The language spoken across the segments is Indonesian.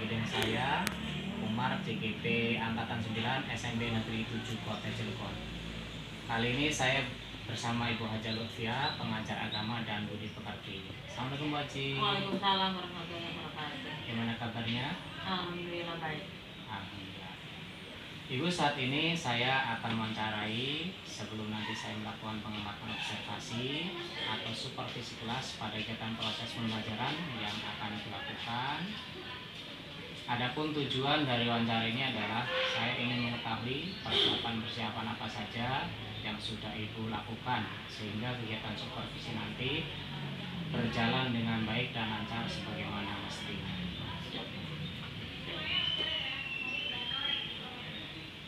lagi dengan saya Umar, CGP Angkatan 9 SMP Negeri 7 Kota Cilegon. Kali ini saya bersama Ibu Haja Lutfia, pengajar agama dan budi pekerti. Assalamualaikum Bu Haji. Waalaikumsalam warahmatullahi wabarakatuh. Gimana kabarnya? Alhamdulillah baik. Alhamdulillah. Ibu, saat ini saya akan mewawancarai sebelum nanti saya melakukan pengamatan observasi atau supervisi kelas pada kegiatan proses pembelajaran yang akan dilakukan. Adapun tujuan dari wawancara ini adalah saya ingin mengetahui persiapan apa saja yang sudah Ibu lakukan sehingga kegiatan supervisi nanti berjalan dengan baik dan lancar sebagaimana mestinya.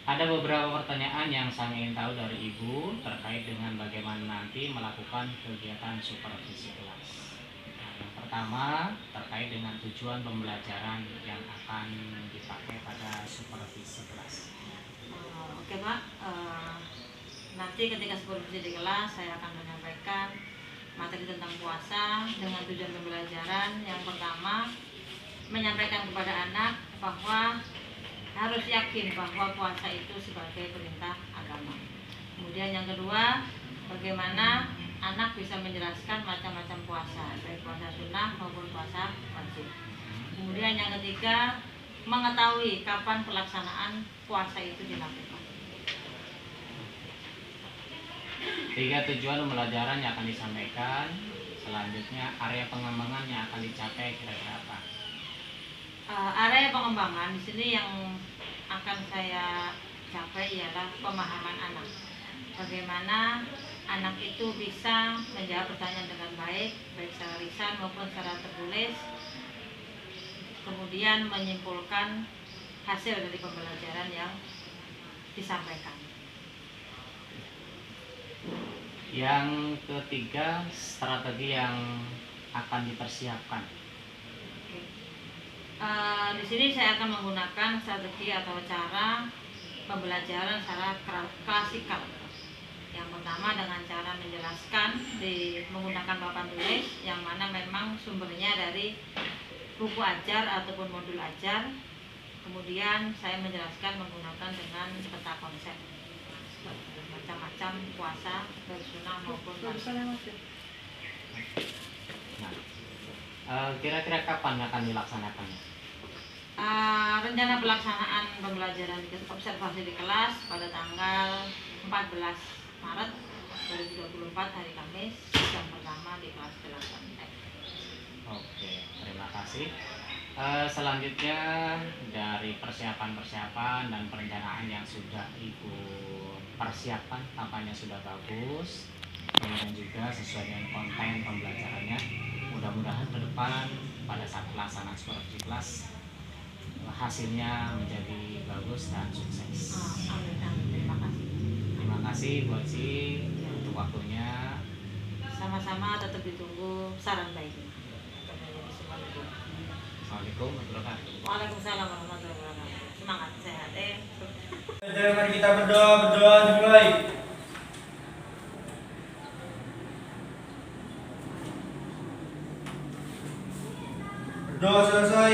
Ada beberapa pertanyaan yang saya ingin tahu dari Ibu terkait dengan bagaimana nanti melakukan kegiatan supervisi kelas. Yang pertama terkait dengan tujuan pembelajaran yang akan dipakai pada supervisi kelas. Oke Pak, nanti ketika supervisi di kelas saya akan menyampaikan materi tentang puasa dengan tujuan pembelajaran. Yang pertama, menyampaikan kepada anak bahwa harus yakin bahwa puasa itu sebagai perintah agama. Kemudian yang kedua, bagaimana anak bisa menjelaskan macam-macam puasa, baik puasa sunnah maupun puasa wajib. Kemudian yang ketiga, mengetahui kapan pelaksanaan puasa itu dilakukan. 3 tujuan pembelajaran yang akan disampaikan. Selanjutnya area pengembangan yang akan dicapai kira-kira apa? Area pengembangan di sini yang akan saya capai ialah pemahaman anak. Bagaimana anak itu bisa menjawab pertanyaan dengan baik secara lisan maupun secara tertulis. Kemudian menyimpulkan hasil dari pembelajaran yang disampaikan. Yang ketiga, strategi yang akan dipersiapkan. Di sini saya akan menggunakan strategi atau cara pembelajaran secara klasikal. Yang pertama dengan cara menjelaskan menggunakan papan tulis yang mana memang sumbernya dari buku ajar ataupun modul ajar. Kemudian saya menjelaskan menggunakan dengan peta konsep macam-macam puasa, sunnah maupun Kira-kira kapan akan dilaksanakannya? Rencana pelaksanaan pembelajaran observasi di kelas pada tanggal 14 Maret 2024 hari Kamis, jam pertama di kelas 8F. Oke, terima kasih. Selanjutnya dari persiapan dan perencanaan yang sudah Ibu persiapkan tampaknya sudah bagus, kemudian juga sesuai dengan konten pembelajarannya. Mudah-mudahan ke depan pada saat pelaksanaan supervisi kelas hasilnya menjadi bagus dan sukses. Terima kasih. Terima kasih Bu Haji untuk waktunya. Sama-sama, tetap ditunggu saran baiknya. Assalamualaikum warahmatullahi wabarakatuh. Waalaikumsalam warahmatullahi wabarakatuh. Semangat, sehat Mari kita berdoa dimulai. Berdoa selesai.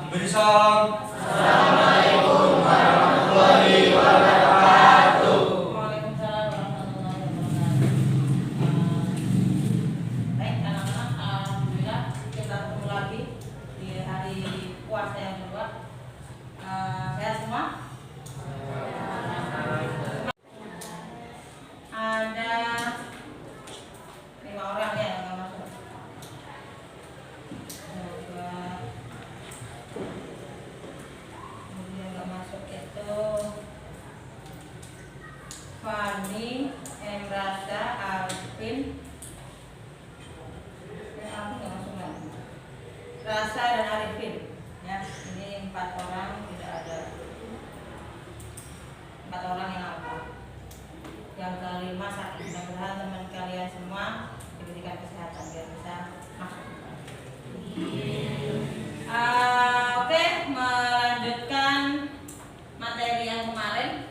Beri salam. Assalamualaikum warahmatullahi wabarakatuh. Waalaikumsalam warahmatullahi wabarakatuh. Baik anak-anak, alhamdulillah kita ketemu lagi di hari puasa yang kedua. Sehat semua? Ada 5 orang ya yang nggak masuk. Kemudian nggak masuk itu Fani, Emrata, Alvin. Alvin nggak masuk lagi. Rasa dan Arifin. Ya, ini 4 orang, tidak ada 4 orang yang apa. Yang kelima sakit. Mudah-mudahan teman kalian semua diberikan kesehatan biar bisa masuk. Oke, melanjutkan materi yang kemarin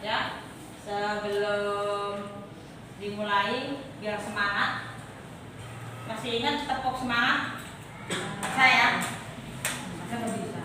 ya. Sebelum dimulai biar semangat. Masih ingat tepuk semangat? Saya bisa.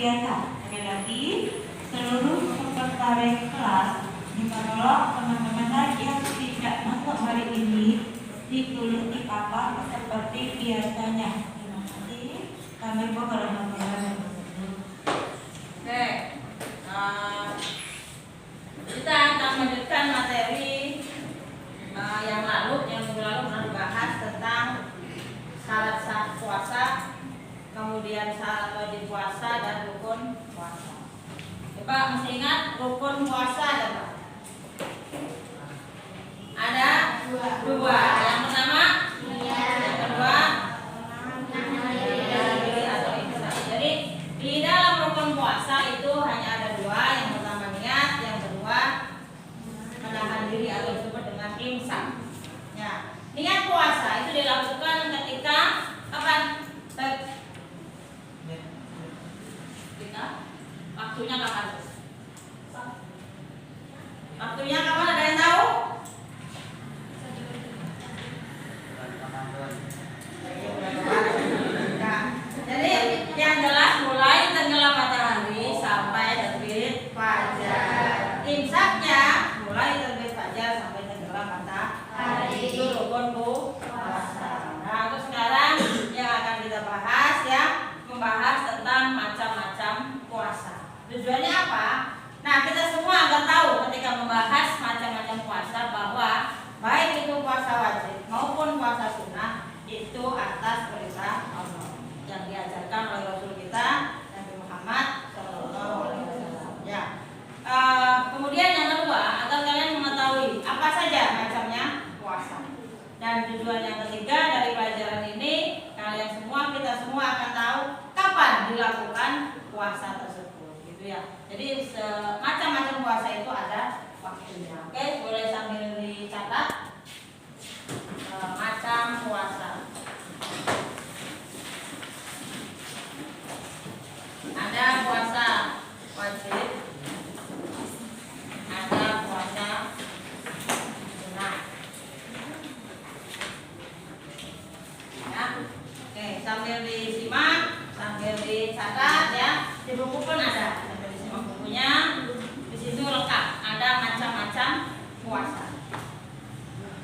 biasa. Sekali lagi, seluruh peserta kelas ditolong teman-teman yang tidak masuk hari ini ditulis di papan seperti biasanya. Terima kasih. Kami berharap Oke, kita akan melanjutkan materi yang minggu lalu pernah dibahas tentang syarat sah puasa, kemudian syarat wajib puasa dan rukun puasa. Coba mesti ingat rukun puasa ada berapa? Ada dua. Yang pertama, yang kedua, jadi di dalam rukun puasa itu hanya ada dua. Yang pertama niat, yang kedua menahan diri atau disebut dengan imsak. Ya, niat puasa itu dilakukan ketika kapan? Ketika waktunya kapan? Waktunya kapan, ada yang tahu? Nah, jadi yang jelas mulai tenggelam matahari sampai terbit fajar. Imsaknya mulai terbit fajar sampai tenggelam matahari. Itu rukun puasa. Nah, untuk sekarang yang akan kita bahas ya, membahas tentang macam-macam puasa. Tujuannya apa? Nah, kita semua akan tahu ketika membahas macam-macam puasa bahwa baik itu puasa wajib maupun puasa sunnah itu atas perintah Allah yang diajarkan oleh Rasul kita Nabi Muhammad SAW. Ya. Kemudian yang kedua, agar kalian mengetahui apa saja macamnya puasa. Dan tujuan yang ketiga dari pelajaran ini, kalian semua, kita semua akan tahu kapan dilakukan puasa tersebut, gitu ya. Jadi macam-macam puasa itu ada waktunya. Oke, boleh sambil dicatat macam puasa. Ada puasa wajib, ada puasa sunnah. Ya, oke, sambil disimak, sambil dicatat ya. Di buku pun ada, sambil disimak bukunya. Di situ lengkap, ada macam-macam puasa.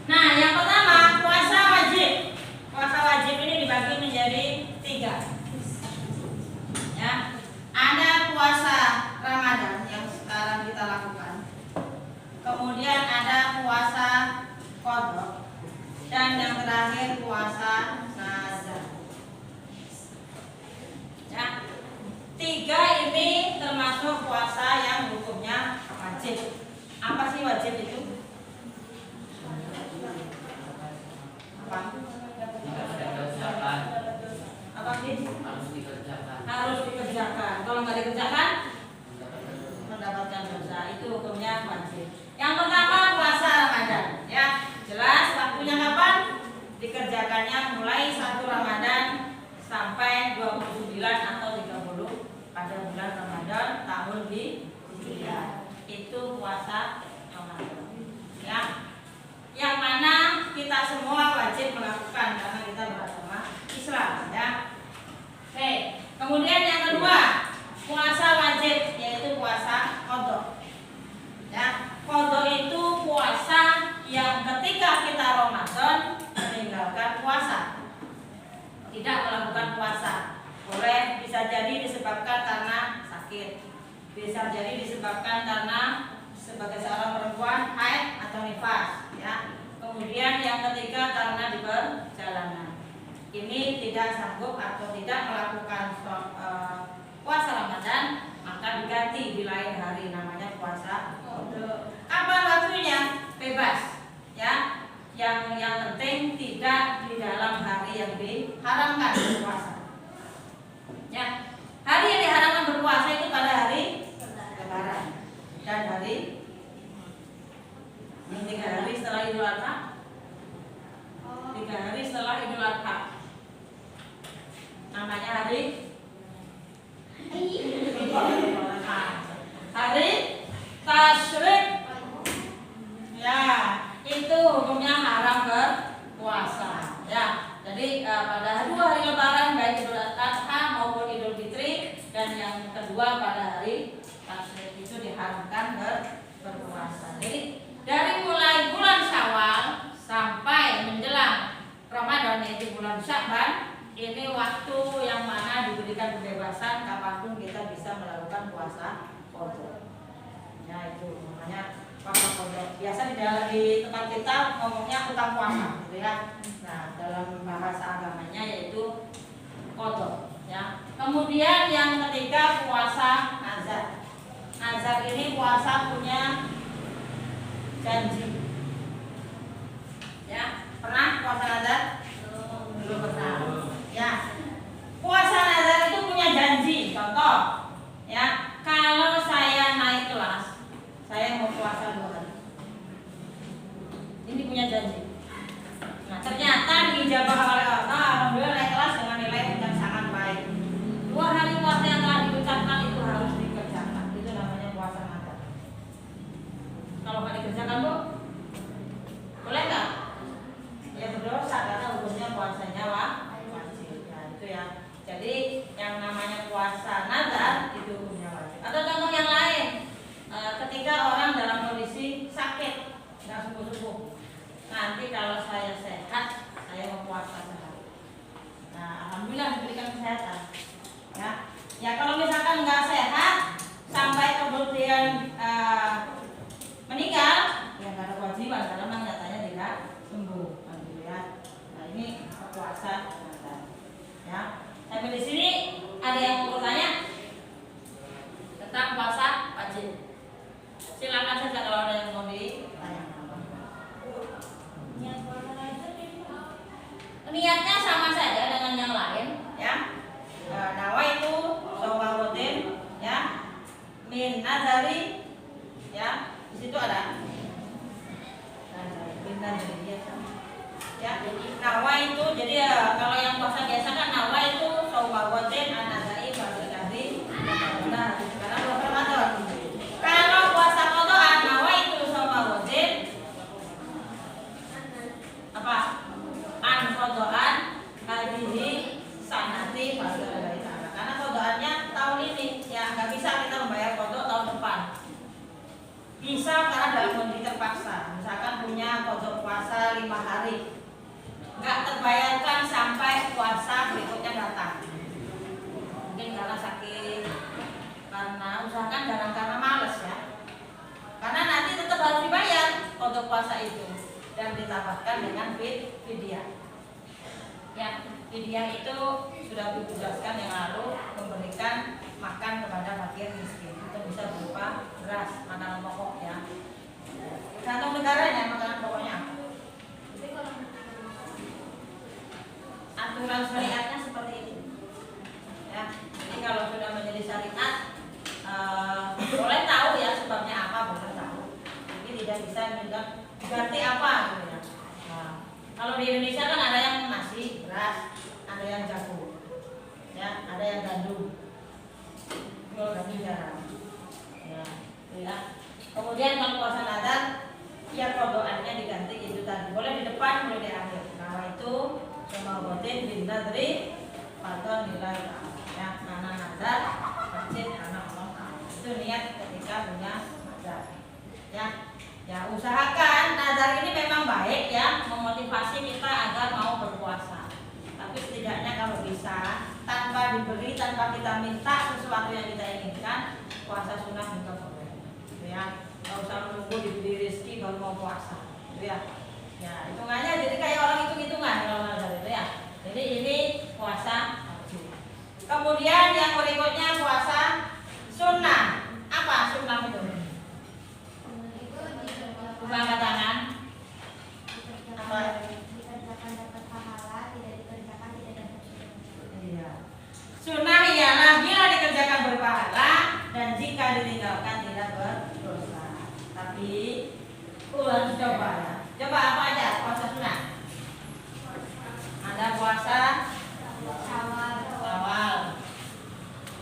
Nah, yang pertama puasa wajib. Puasa wajib ini dibagi menjadi 3. Ya, ada puasa Ramadan yang sekarang kita lakukan. Kemudian ada puasa qadha dan yang terakhir puasa nazar. Ya, 3 ini termasuk puasa yang hukumnya wajib. Apa sih wajib itu? Apa? Apa sih? Harus dikerjakan. Kalau nggak dikerjakan, mendapatkan dosa. Itu hukumnya wajib. Yang pertama puasa Ramadan. Ya, jelas waktunya kapan? Dikerjakannya mulai 1 Ramadan sampai 29 atau 30 pada bulan Ramadan tahun Hijriah. Itu puasa Ramadan. Ya. Yang mana kita semua wajib melakukan karena kita beragama Islam, ya. Oke, kemudian yang kedua, puasa wajib yaitu puasa qadha. Ya, qadha itu puasa yang ketika kita Ramadan meninggalkan puasa, tidak melakukan puasa. Boleh, bisa jadi disebabkan karena sakit, bisa jadi disebabkan karena sebagai seorang perempuan haid atau nifas, ya. Kemudian yang ketiga karena di perjalanan. Ini tidak sanggup atau tidak melakukan puasa Ramadan, maka diganti di lain hari namanya puasa qadha. Kapan waktunya? Bebas, ya. Yang penting tidak di dalam hari yang diharamkan berpuasa. Ya. Hari yang diharamkan berpuasa itu pada hari Lebaran dan hari yang 3 hari setelah Idul Adha. 3 hari setelah Idul Adha namanya hari kedua pada hari Tasrik itu diharamkan berpuasa. Jadi dari mulai bulan Syawal sampai menjelang Ramadan yaitu bulan Sya'ban, ini waktu yang mana diberikan kebebasan kapanpun kita bisa melakukan puasa qadha. Ya itu namanya puasa qadha. Biasa di tempat kita ngomongnya utang puasa, gitu ya. Nah dalam bahasa agamanya yaitu qadha. Ya. Kemudian yang ketiga puasa nazar. Nazar ini puasa punya janji. Ya, pernah puasa nazar? Belum pernah. Ya. Puasa nazar itu punya janji. Contoh, ya, kalau saya naik kelas, saya mau puasa 2 hari. Ini punya janji. Nah, ternyata diijabah oleh Allah, alhamdulillah naik kelas dengan nilai yang sangat baik. 2 hari puasa yang telah diucapkan itu harus dikerjakan. Itu namanya puasa nazar. Kalau nggak dikerjakan, Bu, boleh nggak? Ya berdosa karena hukumnya puasanya wajib. Nah itu ya. Jadi yang namanya puasa nazar itu hukumnya wajib. Atau contoh yang lain, ketika orang dalam kondisi sakit, nggak subuh-subuh. Nanti kalau saya sehat, saya mau puasa sehari. Nah alhamdulillah diberikan kesehatan. Ya kalau misalkan nggak sehat sampai kemudian meninggal, ya nggak ada kewajiban karena memang nyatanya tidak sembuh. Nah ini puasa nazar. Ya, sampai di sini ada yang mau bertanya tentang puasa wajib? Silakan saja kalau ada yang mau ditanyakan. Niatnya sama saja dengan yang lain, ya. Nawaitu shawawatin, ya, min nazari, ya. Di situ ada min nazari, ya. Nawa itu jadi kalau yang puasa biasa kan nawa itu shawawatin anazai berkali nah karena belum Ramadan. Kalau puasa qadha nawa itu shawawatin apa? An qadhaan hadhihi sanati fardhu karena qadhaannya tahun ini ya nggak bisa kita membayar qadha tahun depan. Bisa karena dalam kondisi terpaksa. Misalkan punya qadha puasa 5 hari. Nggak terbayarkan sampai puasa berikutnya datang. Mungkin karena sakit, karena usahakan jangan karena males ya. Karena nanti tetap harus dibayar qadha puasa itu dan ditambahkan dengan fidyah. Ya, fidyah itu sudah dijelaskan yang lalu memberikan makan kepada fakir miskin. Itu bisa berupa beras, makanan pokok ya. Tergantung negaranya makanan pokoknya apa. Aturan syariatnya seperti itu. Ya, jadi kalau sudah menjadi syariat, boleh tahu ya sebabnya apa, boleh tahu. Jadi tidak bisa bilang ganti apa gitu ya. Nah, kalau di Indonesia kan ada yang nasi, beras, ada yang jagung, ya, ada yang gandum, gandum garam. Ya. Kemudian kalau puasa nazar, ya qadhaannya diganti itu tadi. Boleh di depan, boleh di akhir. Nah itu sama botin bin nadri fardhon lillahi ta'ala. Ya, karena nazar wajib karena Allah Ta'ala. Itu niat ketika punya nazar. Ya, usahakan nazar ini memang baik ya, memotivasi kita agar mau berpuasa. Tapi setidaknya kalau bisa tanpa diberi, tanpa kita minta sesuatu yang kita inginkan, puasa sunnah juga boleh. Gitu ya. Nggak usah menunggu diberi rezeki baru mau puasa. Gitu ya. Ya, hitungannya jadi kayak orang hitung-hitungan kalau nazar itu ya. Jadi ini puasa wajib. Kemudian yang berikutnya puasa sunnah. Apa sunnah itu? Buka angkat tangan. Apa? Dikerjakan dapat pahala, tidak dikerjakan tidak dapat pahala. Iya. Sunnah ialah bila dikerjakan berpahala dan jika ditinggalkan tidak berdosa. Tapi ulang coba ya. Coba apa aja puasa sunnah? Ada puasa Syawal, Syawal,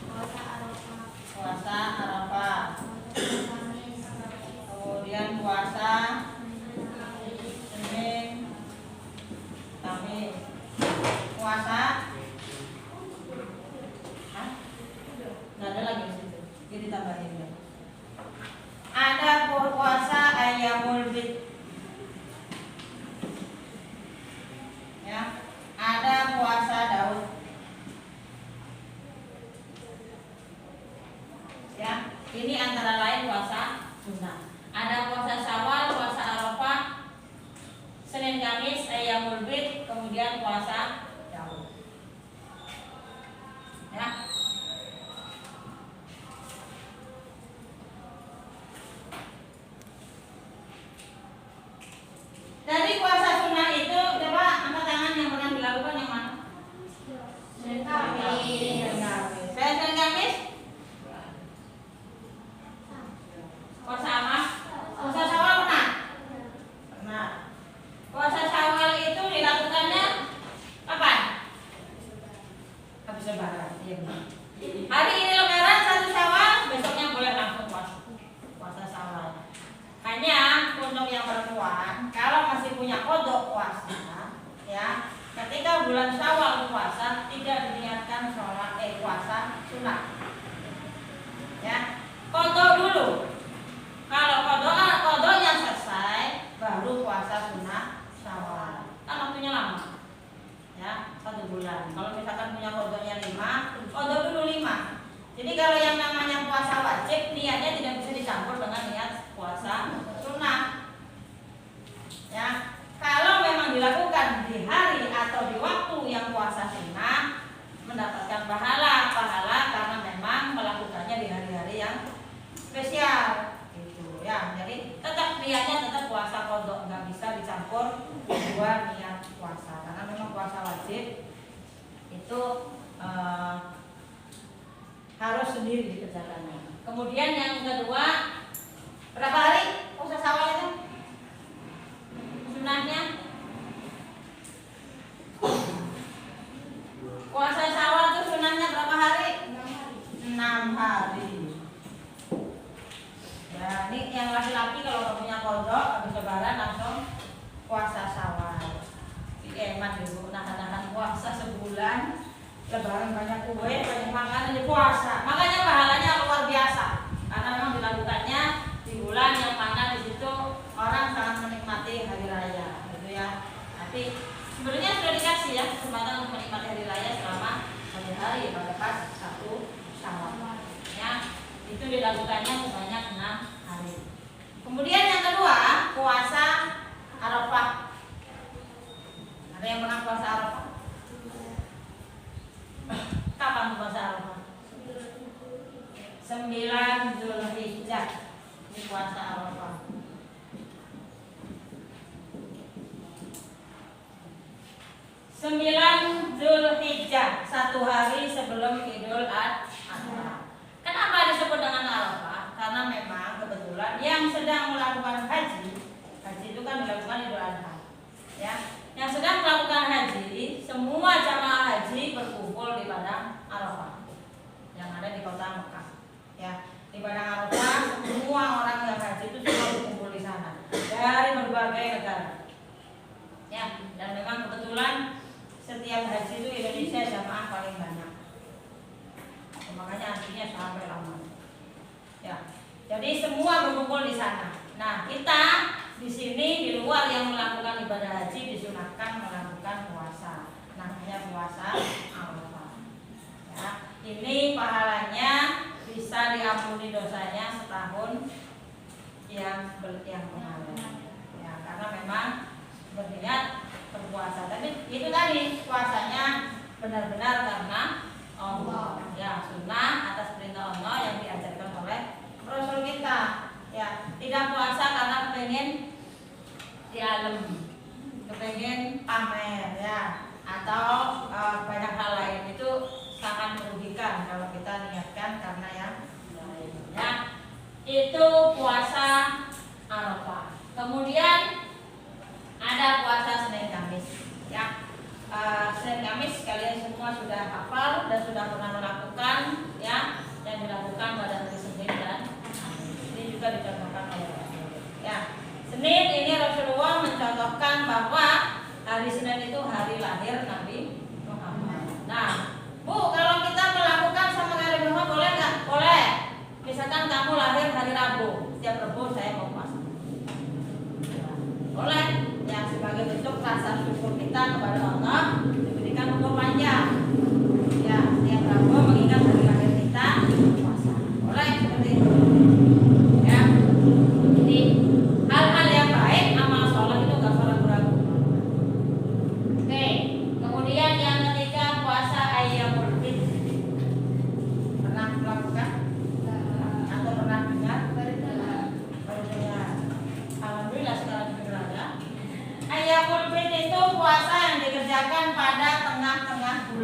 puasa Arafah, puasa Arafah, Kamis, kemudian puasa Senin, Kamis, puasa, hah? Nggak ada lagi di situ. Ini antara lain puasa sunnah. Ada puasa Syawal, puasa Arafah, Senin Kamis, Ayyamul Bid, kemudian puasa Daud. Ya. Dari puasa sunnah itu, coba angkat tangan yang pernah dilakukan yang mana? Senin Kamis. Saya Senin Kamis. Puasa apa? Puasa Syawal pernah? Pernah. Puasa Syawal itu dilakukannya kapan? Habis Lebaran. Iya benar. Hari ini Lebaran 1 Syawal, besoknya boleh langsung puasa. Puasa Syawal. Hanya untuk yang perempuan, kalau masih punya kodok puasa, ya, ketika bulan Syawal puasa tidak diniatkan sholat puasa sunnah. Ya, kodok dulu. Kalau kodoknya selesai, baru puasa sunnah Syawal. Kan waktunya lama, ya, 1 bulan. Kalau misalkan punya kodoknya 5, kodok dulu 5. Jadi kalau yang namanya puasa wajib, niatnya tidak bisa dicampur dengan niat puasa sunnah. Ya, kalau memang dilakukan di hari atau di waktu yang puasa sunnah, mendapatkan pahala karena memang melakukannya di hari-hari yang spesial. Ya, jadi tetap niatnya tetap puasa kodok, nggak bisa dicampur dua niat puasa karena memang puasa wajib itu harus sendiri dikerjakannya. Kemudian yang kedua, berapa hari puasa Syawal itu? Sunnahnya puasa Syawal itu sunnahnya berapa hari? 6 hari. Ya, ini yang laki-laki kalau nggak punya kodok habis Lebaran langsung puasa Syawal. Hemat dulu, nahan-nahan puasa sebulan, Lebaran banyak kue, banyak makanan di puasa. Makanya pahalanya luar biasa karena memang dilakukannya di bulan yang mana di situ orang sangat menikmati hari raya, gitu ya. Tapi sebenarnya sudah dikasih ya kesempatan untuk menikmati hari raya selama hari-hari pada pas 1 Syawal. Ya, itu dilakukannya sebanyak 6 hari. Kemudian yang kedua, puasa Arafah. Ada yang pernah puasa Arafah? Kapan puasa Arafah? 9 Zulhijjah. Ini puasa Arafah. 9 Zulhijjah, 1 hari sebelum Idul Adha. Kenapa disebut dengan Arafah? Karena memang kebetulan yang sedang melakukan haji itu kan dilakukan Idul Adha. Ya, yang sedang melakukan haji, semua jamaah haji berkumpul di padang Arafah yang ada di kota Mekah. Ya, di padang Arafah semua orang yang haji itu semua berkumpul di sana dari berbagai negara. Ya, dan memang kebetulan setiap haji itu Indonesia jamaah paling banyak. Makanya artinya sampai lama. Ya, jadi semua berkumpul di sana. Nah, kita di sini di luar yang melakukan ibadah haji disunahkan melakukan puasa. Namanya puasa Arafah. Ya, ini pahalanya bisa diampuni dosanya setahun yang kemarin. Ya, karena memang berniat berpuasa. Tapi itu tadi puasanya benar-benar karena Allah. Ya, sunnah atas perintah Allah yang diajarkan oleh Rasul kita. Ya, tidak puasa karena pengen dialem, kepengen pamer ya, atau banyak hal lain, itu sangat merugikan kalau kita niatkan karena yang lain. Ya, itu puasa Arafah. Kemudian ada puasa Senin Kamis. Ya, Senin Kamis kalian semua sudah hafal dan sudah pernah melakukan, ya, yang dilakukan pada hari Senin dan ini juga dicontohkan oleh Rasulullah. Ya, Senin ini Rasulullah mencontohkan bahwa hari Senin itu hari lahir Nabi Muhammad. Nah, Bu, kalau kita melakukan sama hari Muhammad boleh nggak? Boleh. Misalkan kamu lahir hari Rabu, setiap Rabu saya mau puasa. Ya, boleh. Ya, sebagai bentuk rasa syukur kita kepada Allah diberikan umur panjang. Ya, setiap Rabu mengingat hari lahir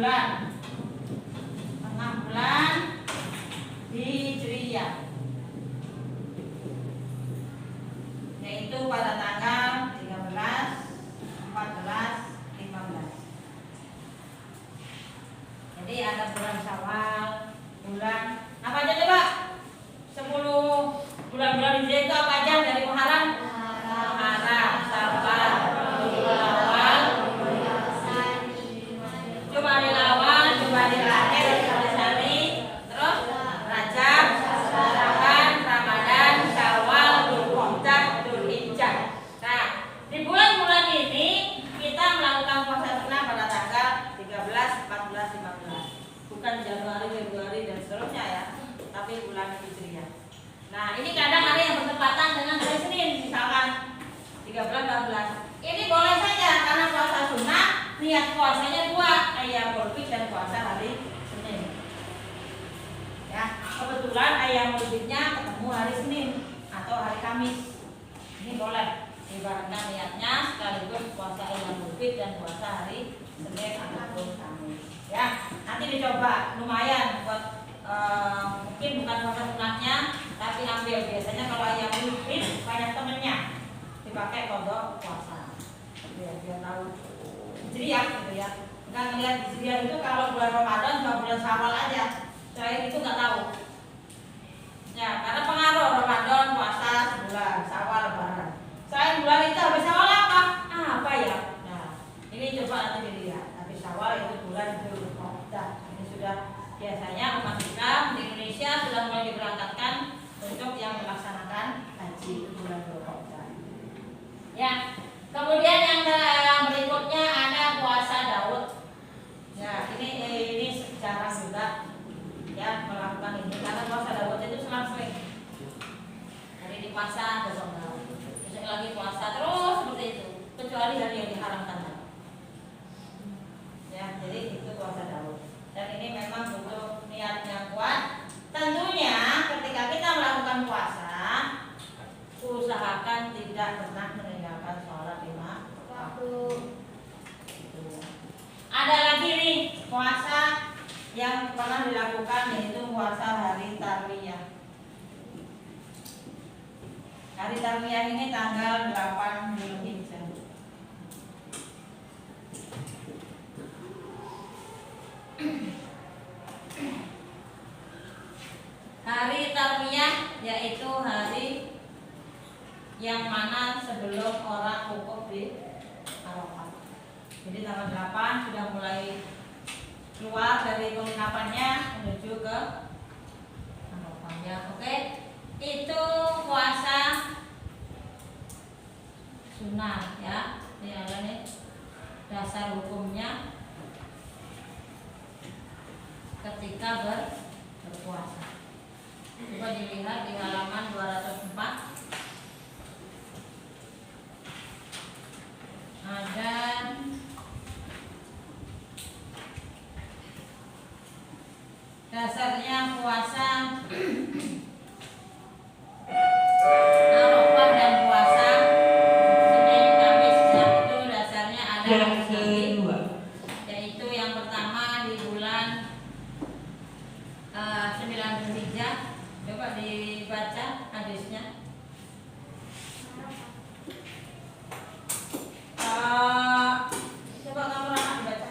bulan Hijriyah, yaitu pada tanggal 13, 14, 15. Jadi ada bulan Syawal, bulan apa aja coba? 10 bulan-bulan Hijriah itu apa aja dari Muharram? Muharram, Syawal, Rabiul Awal, Jumadil Awal, Jumadil Akhir, Jumadil Tsani, terus Rajab, Syaban, Ramadan, Syawal, Dzulqa'dah, Dzulhijjah. Nah, di bulan-bulan ini kita melakukan puasa sunnah pada tanggal 13, 14, 15. Bukan Januari, Februari dan seterusnya ya, tapi bulan Hijriah. Nah, ini kadang ada yang bertepatan dengan hari Senin, misalkan 13, 14. Ini boleh saja karena puasa sunnah, niat puasanya 2, Ayyamul Bid dan puasa hari Senin. Ya, kebetulan Ayyamul Bidnya ketemu hari Senin atau hari Kamis. Ini boleh. Ibaratkan niatnya sekaligus puasa Ayyamul Bid dan puasa hari Senin ataupun Kamis. Ya, nanti dicoba, lumayan buat mungkin bukan puasa sunnahnya, tapi ambil biasanya kalau Ayyamul Bid banyak temennya dipakai kodok puasa. Biar tahu Hijriah gitu ya. Nggak ngeliat Hijriah itu kalau bulan Ramadan cuma bulan Syawal aja, selain itu nggak tahu. Ya, karena pengaruh Ramadan puasa sebulan, Syawal lebaran. Selain bulan itu habis Syawal apa? Apa ya? Nah, ini coba nanti dilihat. Habis Syawal itu bulan Dzulqa'dah. Ini sudah biasanya umat Islam di Indonesia sudah mulai diberangkatkan untuk yang melaksanakan haji bulan Dzulqa'dah. Ya, kemudian yang berikutnya ada puasa Daud. Ya, ini jarang juga ya melakukan ini karena puasa Daud itu selang-seling. Hari di puasa besok Daud, besok lagi puasa terus seperti itu, kecuali hari yang diharamkan. Ya, jadi itu puasa Daud. Dan ini memang butuh niat yang kuat. Tentunya ketika kita melakukan puasa, usahakan tidak pernah meninggalkan sholat 5 waktu. Ada lagi nih puasa yang pernah dilakukan, yaitu puasa hari Tarwiyah. Hari Tarwiyah ini tanggal 8 Dzulhijjah. Hari Tarwiyah yaitu hari yang mana sebelum orang wukuf di Arafah. Jadi tanggal 8 sudah mulai keluar dari penginapannya menuju ke Arafahnya. Oke, itu puasa sunnah ya. Ini ada nih dasar hukumnya ketika berpuasa. Coba dilihat di halaman 204. Ada dasarnya puasa Arafah dan puasa Senin Kamis. Itu dasarnya ada Yang kedua. yaitu yang pertama di bulan 9 Dzulhijjah. Coba dibaca hadisnya. Coba kamu anak dibaca.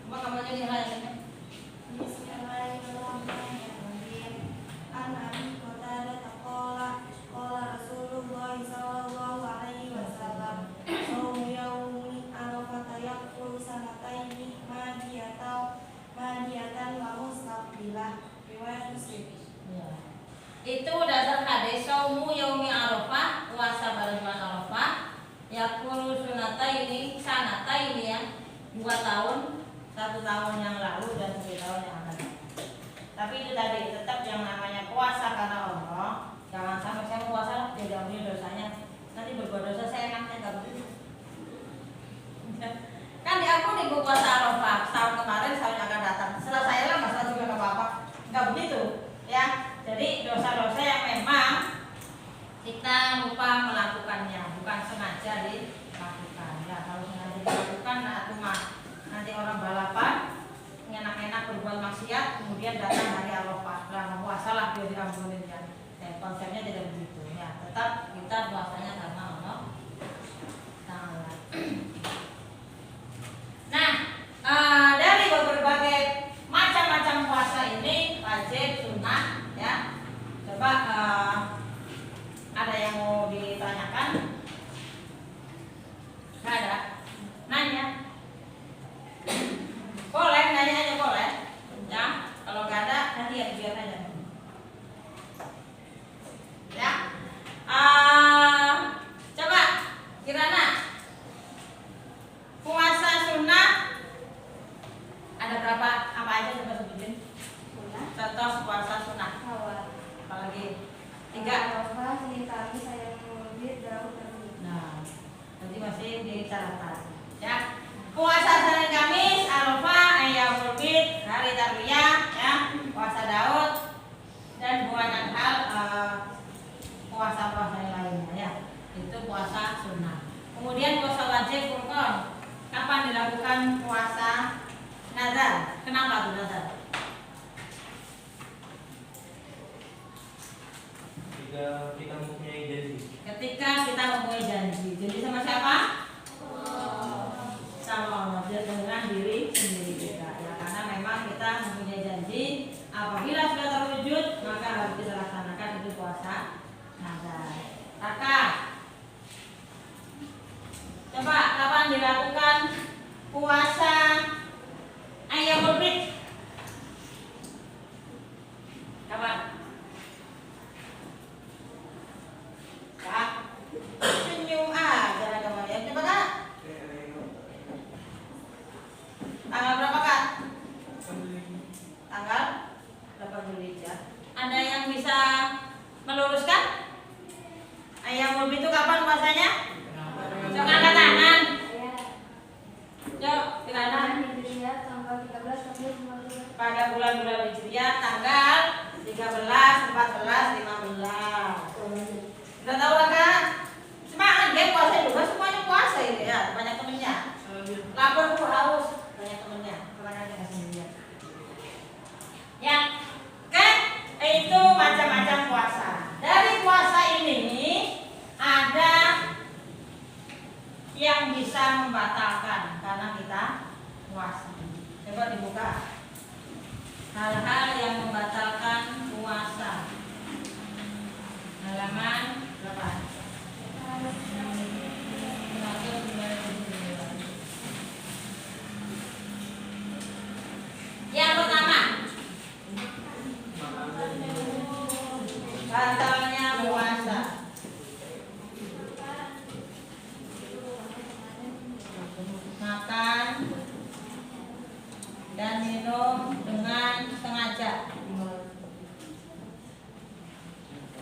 Coba kamu aja dihalakan. Bismillahirrahmanirrahim. An Abi Qatadah qala qala Rasulullah sallallahu alaihi wasallam saumu yaumi arafah yaqulu sanataini madiyatan wa mustaqbilah. Riwayat Muslim. Itu dasar hadis saumu yaumi arafah, puasa pada bulan Arafah. Yaqulu sunataini, sanataini ya, 2 tahun, 1 tahun yang lalu dan 1 tahun yang akan datang. Tapi itu tadi tetap yang namanya puasa karena Allah. Jangan sampai saya puasa dijauhi dosanya. Nah nanti berbuat dosa seenaknya nggak begitu. Kan diampuni Bu puasa Arafah tahun kemarin, tahun yang akan datang. Setelah saya lah masalah juga nggak apa-apa, nggak begitu ya. Jadi dosa-dosa yang memang kita lupa melakukannya, bukan sengaja dilakukan. Ya kalau sengaja dilakukan, nah itu mah nanti orang balapan enak-enak berbuat maksiat, kemudian datang hari Arafah, lah puasa lah biar diampuni ya. Konsepnya tidak begitu ya. Tetap kita puasanya karena Allah Ta'ala. Nah, dari berbagai macam-macam puasa ini wajib, sunnah ya. Coba ada yang mau ditanyakan? Nggak ada? Nanya? Boleh, nanya aja boleh. Ya, kalau nggak ada nanti ya biar aja. Ya, coba Kirana, puasa sunnah ada berapa? Apa aja coba sebutin? Contoh puasa sunnah. Apalagi? 3. Arafah, Senin, Kamis, Ayam Maulid, Daud, dan Minggu. Nah, nanti masih dicatat. Ya, puasa Senin Kamis, Arafah, Ayyamul Bid, hari Tarwiyah, ya, puasa Daud, dan banyak hal puasa-puasa yang lainnya ya. Itu puasa sunnah. Kemudian puasa wajib Furqan. Kapan dilakukan puasa nazar? Kenapa tuh nazar? Jika kita mempunyai janji. Ketika kita mempunyai janji. Janji sama siapa? Sama Allah, dengan diri sendiri kita ya. Karena memang kita mempunyai janji, apabila sudah terwujud maka harus kita laksanakan, itu puasa nazar. Kakak, coba kapan dilakukan puasa Ayyamul Bid? Kapan? Kak, senyum aja kamu ya. Coba Kak. Tanggal berapa Kak? Tanggal 8 Zulhijjah. Ada yang bisa meluruskan? Ayyamul Bid itu kapan puasanya? Coba angkat tangan. Yuk, silakan. Hijriah, tanggal 13 sampai 15. Pada bulan-bulan Hijriah tanggal 13, 14, 15. Udah tahu lah Kak? Semangat dia puasa juga, semuanya puasa ini ya, banyak temennya. Lapar Bu, haus, banyak temennya. Tenang aja nggak sendirian. Ya, kan? Itu macam-macam puasa. Dari puasa ini ada yang bisa membatalkan karena kita puasa. Coba dibuka. Hal-hal yang membatalkan puasa. Halaman berapa? Yang pertama, batalnya puasa. Makan dan minum dengan sengaja.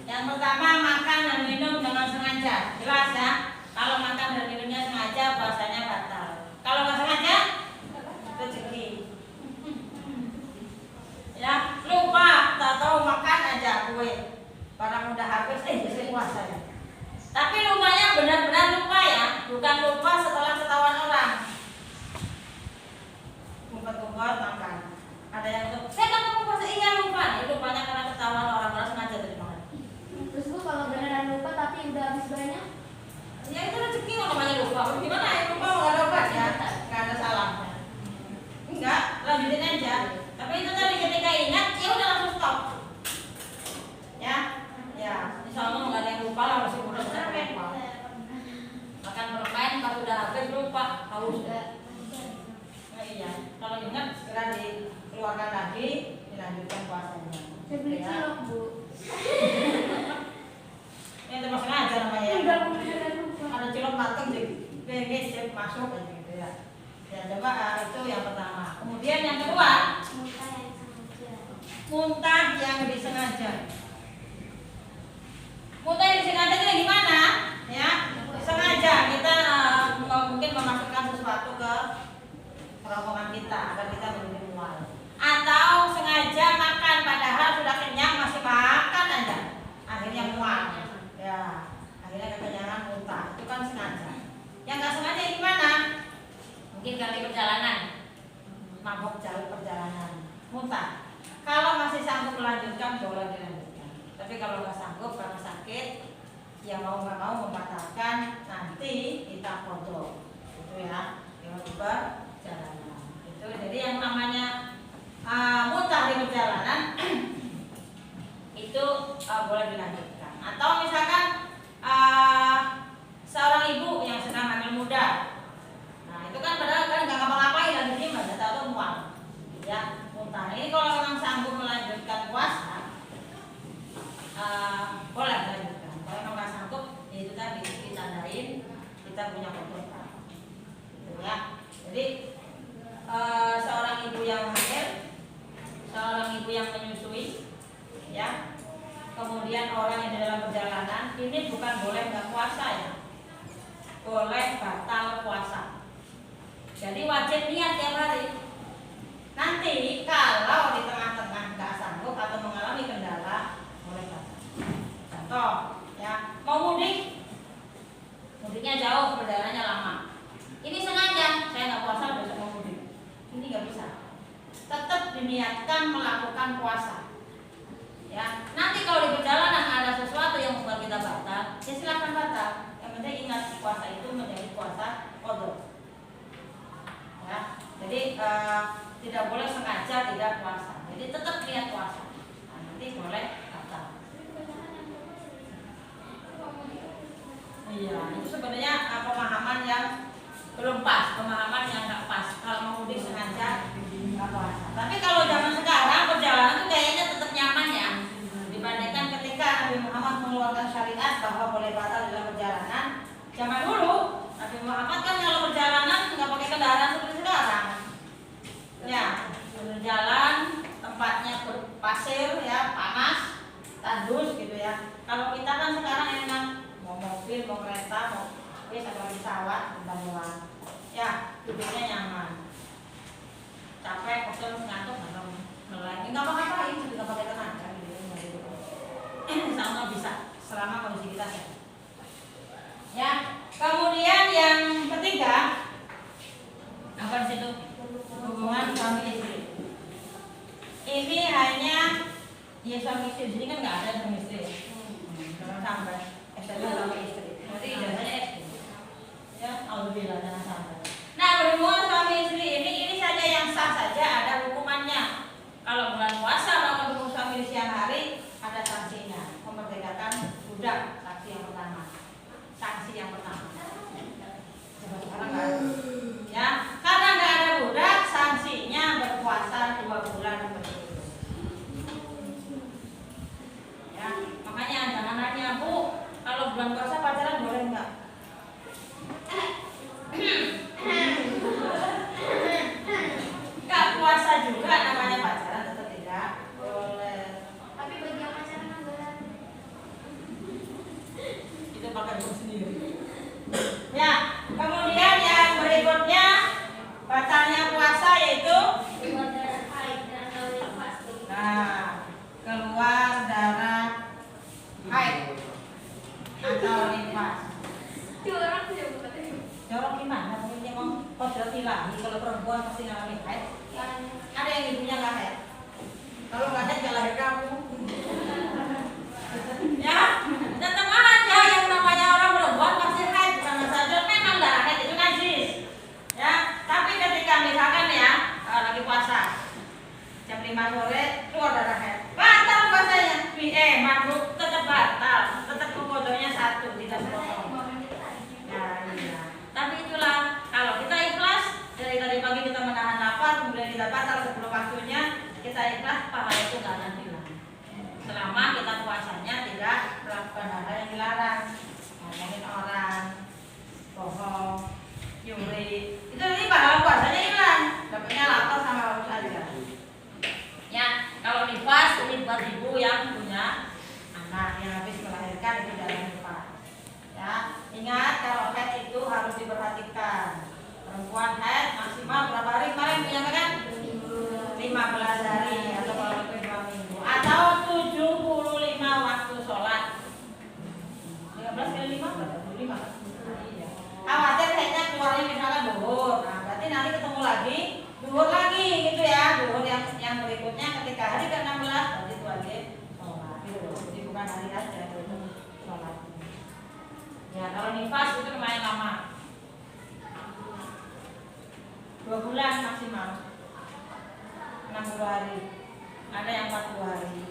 Yang pertama, makan dan minum dengan sengaja. Jelas ya? Kalau makan dan minumnya sengaja, puasanya batal. Kalau nggak sengaja, rezeki. Ya, lupa, tak tahu makan aja kue. Barang udah habis, jadi puasa ya. Tapi lupanya benar-benar lupa ya, bukan lupa setelah ketahuan orang. Ngumpet-ngumpet makan. Ada yang tuh, saya kan mau puasa, iya lupa. Ini lupanya karena ketahuan orang sengaja tadi makan. Terus Bu, kalau beneran lupa tapi udah habis banyak? Ya itu rezeki kok namanya lupa. Gimana ya lupa nggak ada obat ya, nggak ada salahnya. Enggak, lanjutin aja. Tapi itu tadi ketika ingat, ya udah langsung stop. Ya, ya. Insya Allah nggak ada yang lupa lah, masih muda besar lupa. Makan permen pas udah habis lupa, haus. Nah, iya. Kalau ingat segera dikeluarkan lagi, dilanjutkan puasanya. Saya beli Ya. cilok Bu. Ini termasuk aja namanya. Udah beneran lupa. Ada cilok mateng jadi BG masuk aja gitu ya. Ya coba itu yang pertama. Kemudian yang kedua, Muntah yang sengaja. muntah yang disengaja. Muntah yang disengaja itu gimana? Ya, ingin memasukkan sesuatu ke kerongkongan kita agar kita menjadi mual, atau sengaja makan padahal sudah kenyang masih makan aja, akhirnya mual, ya akhirnya kekenyangan muntah, itu kan sengaja. Yang nggak sengaja gimana? Mungkin kali perjalanan, mabok jauh perjalanan, muntah. Kalau masih sanggup melanjutkan boleh dilanjutkan, tapi kalau nggak sanggup karena sakit, ya mau nggak mau membatalkan, nanti kita foto, itu ya, yang perjalanan. Itu jadi yang namanya muntah di perjalanan itu boleh dilanjutkan. Atau misalkan seorang ibu yang sedang hamil muda, nah itu kan padahal kan nggak ngapa-ngapain lagi diem aja, tahu mual, ya muntah. Ini kalau memang sanggup melanjutkan puasa, boleh dilanjutkan. Kalau memang nggak sanggup, ya itu tadi ditandain kita punya kontrol, gitu ya. Jadi seorang ibu yang hamil, seorang ibu yang menyusui, ya, kemudian orang yang di dalam perjalanan, ini bukan boleh nggak puasa ya, boleh batal puasa. Jadi wajib niat tiap hari. Nanti kalau di tengah-tengah nggak sanggup atau mengalami kendala, boleh batal. Contoh, ya, mau mudik, mudiknya jauh, perjalanannya lama. Ini sengaja saya nggak puasa besok mau mudik. Ini nggak bisa. Tetap diniatkan melakukan puasa. Ya, nanti kalau di perjalanan ada sesuatu yang membuat kita batal, ya silakan batal. Yang penting ingat puasa itu menjadi puasa qadha. Ya, jadi tidak boleh sengaja tidak puasa. Jadi tetap niat puasa. Nah, nanti boleh batal. Iya, itu sebenarnya pemahaman yang belum pas, pemahaman yang nggak pas. Kalau mau mudik sengaja nggak puasa. Tapi kalau zaman sekarang perjalanan tuh kayaknya tetap nyaman ya, dibandingkan ketika Nabi Muhammad mengeluarkan syariat bahwa boleh batal dalam perjalanan. Zaman dulu Nabi Muhammad kan kalau perjalanan nggak pakai kendaraan seperti sekarang. Ya, berjalan tempatnya berpasir ya, panas, tandus gitu ya. Kalau kita kan sekarang enak, mau mobil, mau kereta, mau bis atau pesawat, bangunan. Ya, duduknya nyaman. Capek, kosong, ngantuk, nggak apa-apain, nggak pakai tenaga gitu. Sama bisa, selama kondisi kita sehat. Ya, kemudian yang ketiga, apa di situ? Hubungan suami istri. Ini hanya ya suami istri, di sini kan nggak ada suami istri. Jangan sampai suami istri. Berarti ijazahnya istri. Ya, alhamdulillah jangan sampai. Nah, berhubungan suami istri ini saja yang sah saja ada hukumannya. Kalau bulan puasa melakukan hubungan suami di siang hari ada sanksinya, memerdekakan budak, sanksi yang pertama. Sanksi yang pertama. Sekarang nggak ada. Ya, karena nggak ada budak, sanksinya berpuasa 2 bulan berturut-turut. Ya, makanya jangan nanya, Bu, kalau bulan puasa pacaran boleh nggak? Nggak puasa juga namanya pacaran, tetap tidak boleh. Tapi bagi yang pacaran kan boleh. Itu pakai hukum sendiri. Ya, kemudian yang berikutnya batalnya puasa yaitu Keluar darah haid dan atau nifas. keluar darah haid atau nifas. Jorok sih bukan. Jorok gimana? Mungkin dia mau kodrat ilahi kalau perempuan pasti ngalami haid. Ada yang ibunya nggak haid. Kalau nggak haid nggak lahir kamu. Ya, tetap aja yang namanya orang perempuan pasti haid. Karena saja memang darah haid itu najis. Ya, tapi ketika misalkan ya lagi puasa jam 5 sore keluar darah haid, batal puasanya. Mabuk tetap batal, tetap kodonya 1 tidak sepotong. Ya, iya. Tapi itulah kalau kita ikhlas dari tadi pagi kita menahan lapar, kemudian kita batal sebelum waktunya, kita ikhlas pahala itu nggak akan hilang. Selama kita puasanya tidak melakukan hal yang dilarang, ngomongin orang, bohong, nyuri, itu nanti pahala puasanya hilang. Dapatnya lapar sama haus aja. Ya, kalau nifas ini buat ibu yang punya anak yang habis melahirkan itu darah nifas. Ya, ingat kalau haid itu harus diperhatikan. perempuan haid maksimal berapa hari kemarin menyampaikan? 15 hari atau kalau lebih 2 minggu atau 75 waktu sholat. 15 kali 5 berapa? 25 kan? Iya. Khawatir haidnya keluarnya misalkan duhur. Nah, berarti nanti ketemu lagi duhur lagi gitu ya. Duhur yang berikutnya ketika hari ke-16 berarti itu wajib sholat gitu loh. Jadi bukan hari aja itu sholat. Ya, kalau nifas itu lumayan lama. 2 bulan maksimal. 60 hari. Ada yang 40 hari.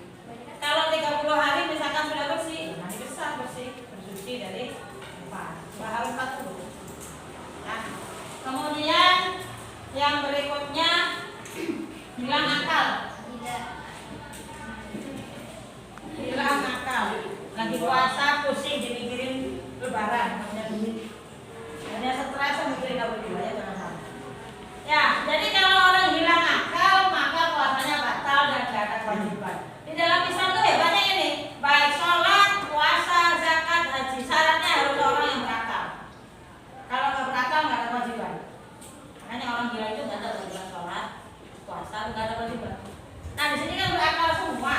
Kalau 30 hari misalkan sudah bersih, nanti besar bersih, bersuci dari nifas. Harus 40. Nah, kemudian yang berikutnya hilang akal. Hilang akal. Lagi puasa pusing dimikirin lebaran, punya duit. Hanya stres mikirin apa juga ya jangan sampai. Ya, jadi kalau orang hilang akal maka puasanya batal dan tidak ada kewajiban. Di dalam Islam itu hebatnya ini, baik sholat, puasa, zakat, haji, syaratnya harus orang yang berakal. Kalau nggak berakal nggak ada kewajiban. Makanya orang gila itu nggak ada kewajiban sholat, puasa, nggak ada kewajiban. Nah di sini kan berakal semua,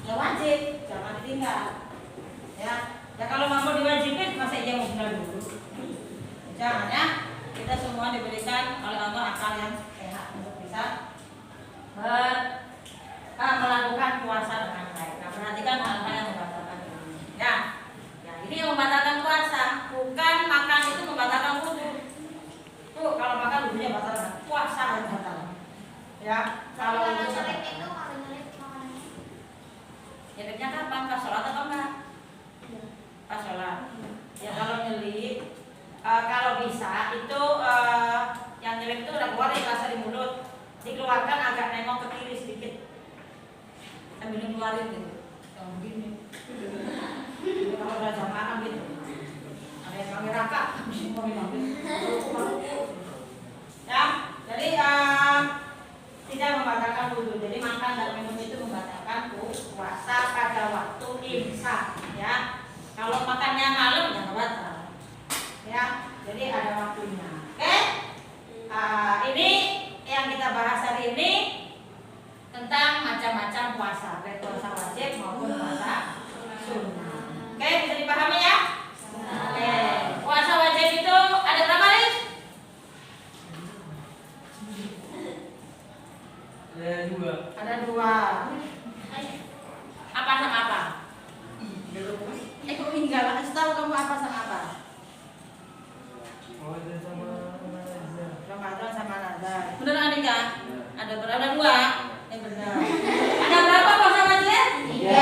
ya wajib, jangan ditinggal. Ya kalau mampu diwajibin, masa iya mau tinggal dulu? Jangan ya. Kita semua diberikan oleh Allah akal yang sehat untuk bisa melakukan puasa dengan baik. Nah, perhatikan hal-hal yang membatalkan ini. Ya, ini yang membatalkan puasa, bukan makan itu membatalkan wudu. Tuh, kalau makan wudunya batal, puasa yang batal. Ya, kalau Kalau itu nyelip itu kalau nyelip makanannya. nyelipnya kapan? Pas sholat atau enggak? Pas sholat. Ya kalau nyelip, kalau bisa itu yang nyelip itu udah keluar ya rasa di mulut, dikeluarkan agak nengok ke kiri sedikit, sambil keluarin gitu, yang begini. Jadi kalau udah jam makan gitu, ada yang panggil raka, semua panggil. Ya, jadi tidak membatalkan wudhu. Jadi makan dan minum itu membatalkan puasa pada waktu imsak. Ya, kalau makannya malam ya batal. Ya, jadi ada waktunya. Oke? Ini yang kita bahas hari ini tentang macam-macam puasa, baik puasa wajib maupun puasa sunnah. Oke, bisa dipahami ya? Oke. Puasa wajib itu ada berapa nih? Ada 2. Ada 2. Apa sama apa? Kok enggak lah, tahu kamu apa sama apa? Ramadan sama Nazar. Ramadan sama Nazar. Bener Anika? Ada berapa? Ada 2. Yang benar. Ada berapa puasa wajib? 3.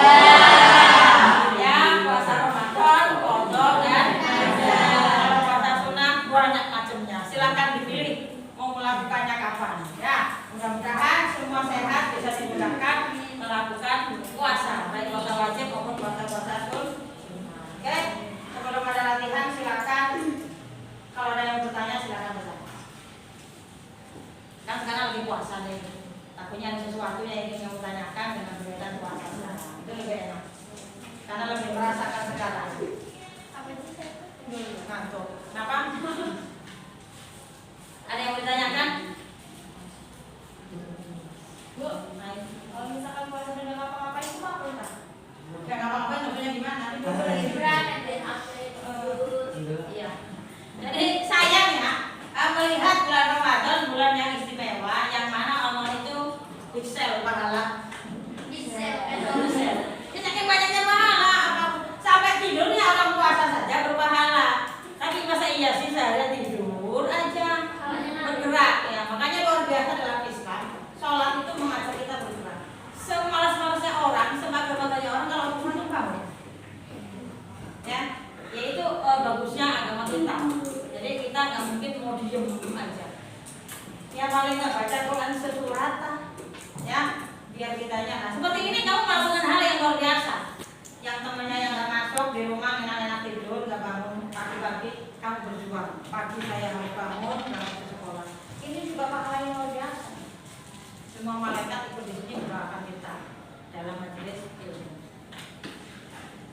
Ya, puasa Ramadan, qadha dan Nazar. Puasa sunnah banyak macamnya. Silakan dipilih mau melakukannya kapan. Ya, mudah-mudahan semua sehat bisa dimudahkan melakukan puasa, baik puasa wajib maupun puasa-puasa sunnah. Oke, sebelum ada latihan silakan. Kalau ada yang bertanya silakan bertanya. Kan sekarang lagi puasa nih. Takutnya ada sesuatu yang ingin kamu tanyakan dengan berkaitan puasa. Nah, itu lebih enak. Karena lebih merasakan sekarang. Apa itu saya? Ngantuk. Kenapa? Ada yang ditanyakan? Bu, kalau misalkan puasa dan nggak ngapa-ngapain itu apa enggak? Nggak ngapa-ngapain maksudnya gimana? Itu lagi Liburan ada update. Iya. Jadi sayang ya melihat bulan Ramadan bulan yang istimewa, yang mana Allah itu big sale pahala. Bisa. Ini saking banyaknya pahala, sampai tidurnya orang puasa saja berpahala. Tapi masa iya sih seharian tidur aja bergerak ya, makanya luar biasa dalam Islam. Sholat itu mengajak kita bergerak. Semalas-malasnya orang, semagam-magamnya orang kalau cuma tuh bangun. Ya, yaitu bagusnya agama kita. Jadi kita nggak mungkin mau diem aja. Ya paling nggak baca Quran sesurat, ya biar kitanya. Nah seperti ini kamu melakukan hal yang luar biasa. Yang temennya yang nggak masuk di rumah enak-enak tidur, nggak bangun pagi-pagi, kamu berjuang. Pagi saya harus bangun, berangkat ke sekolah. Ini juga pahala yang luar biasa. Semua malaikat ikut di sini mendoakan kita dalam majelis ilmu.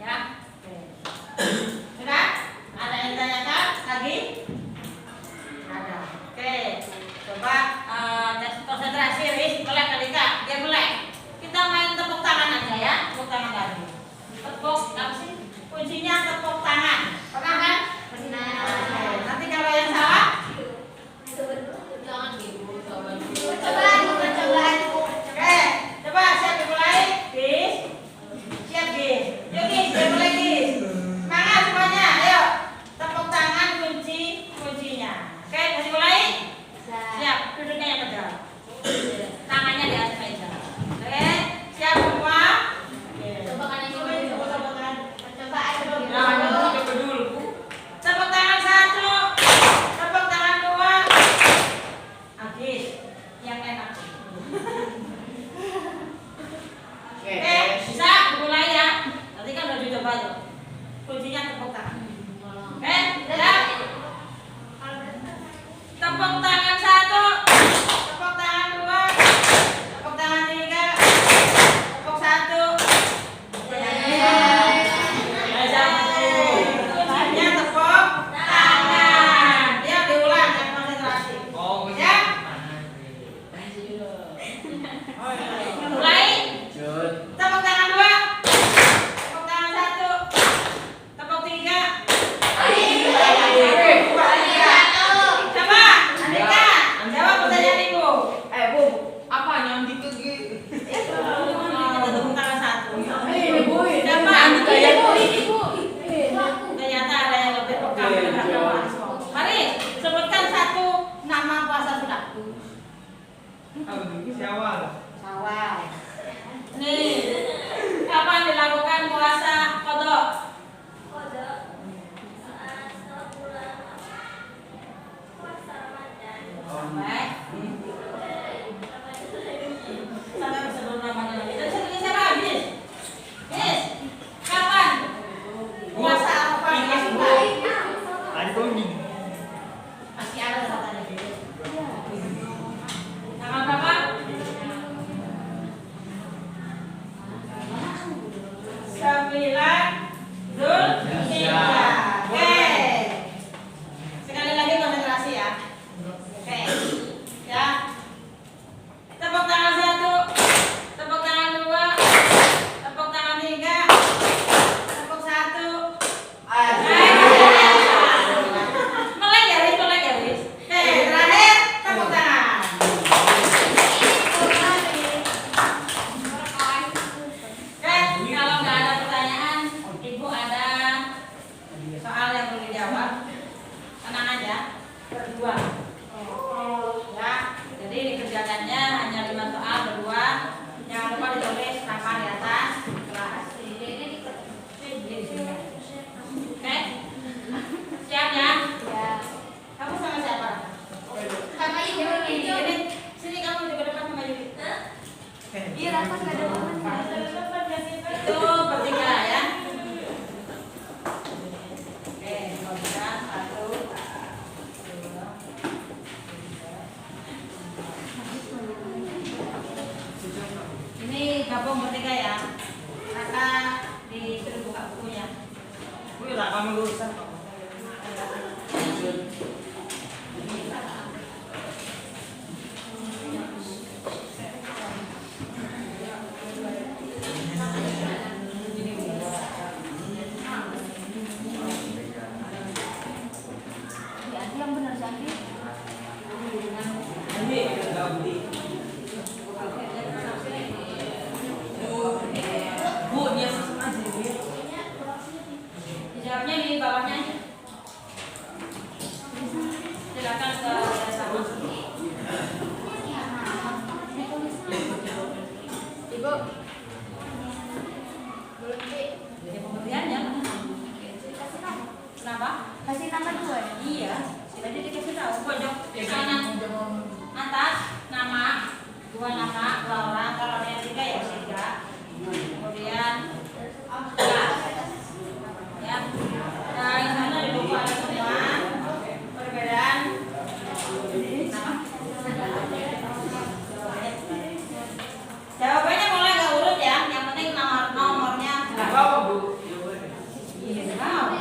Ya, oke. Sudah? Ada yang ditanyakan lagi? Ada. Coba konsentrasi, Riz. Melek kali Kak, dia melek. Kita main tepuk tangan aja ya, tepuk tangan lagi. Tepuk, apa sih? Kuncinya tepuk tangan. Pernah kan? Pernah. Nanti kalau yang salah, jangan gitu. Coba. Oke, coba siap dimulai, Riz. Siap, Riz. Yuk, Riz, dimulai, Riz. Semangat semuanya, ayo. Tepuk tangan kuncinya. Oke, kasih mulai. Siap, duduknya yang tegak. Tangannya di atas meja. Oke, siap semua. Coba kanan coba dulu. Coba dulu. Tepuk tangan 1. Tepuk tangan 2. Habis. Yang enak. Oke, bisa mulai ya. Tadi kan udah dicoba tuh. Kuncinya tepuk tangan. Oke, siap. Tepuk tangan 1. Tepuk tangan 2. Tepuk tangan 3. Tepuk 1. Kuncinya tepuk tangan. Dia diulang yang konsentrasi. Ya. Mulai. Tepuk tangan 2. Tepuk tangan 1. Tepuk 3. Coba, Andika, jawab pertanyaan Ibu. Bu, apa yang dikegi? Tepuk tangan 1. Coba, Andika ya. Ternyata ada yang lebih peka mendengar doa. Mari, sebutkan 1 nama puasa sudah. Syawal. Nih, kapan dilakukan puasa qadha? Sampai sebelum Ramadan. Itu sebutnya siapa? Bis. Kapan? Puasa apa yang suka? Masih ada katanya. Tanggal berapa? 9 Zulhijjah. Oke. Sekali lagi konsentrasi ya. Oke. Ya. Tepuk tangan 1. Tepuk tangan 2. Tepuk tangan 3. Tepuk 1. Melek ya, Riz. Oke, terakhir tepuk tangan. Oke, kalau nggak ada pertanyaan, Ibu ada soal yang perlu dijawab. Tenang aja, berdua. Ya, jadi dikerjakannya hanya 5 soal berdua. Jangan lupa ditulis nama di atas kelas. Oke, siap ya? Kamu sama siapa? Sama Ibu. Jadi sini kamu juga depan sama Yudi. Iya, Rafa nggak ada teman. Itu bertiga ya. Oke, bertiga 1, 2, 3. Ini gabung bertiga ya. Kakak disuruh buka bukunya. Yang benar Zaki. Dijawabnya di bawahnya aja. Silakan ke sama. Ibu. Belum sih. Jadi pemberiannya. Kasih nama. Kenapa? Kasih nama 2 ya. Iya. Tadi dikasih tahu pojok kanan atas nama 2 nama Laura. Kalau yang 3 ya 3. Kemudian kelas. Ya. Nah, di sana di buku ada semua perbedaan nama. Jawabannya mulai nggak urut ya. Yang penting nomornya. Iya, tahu.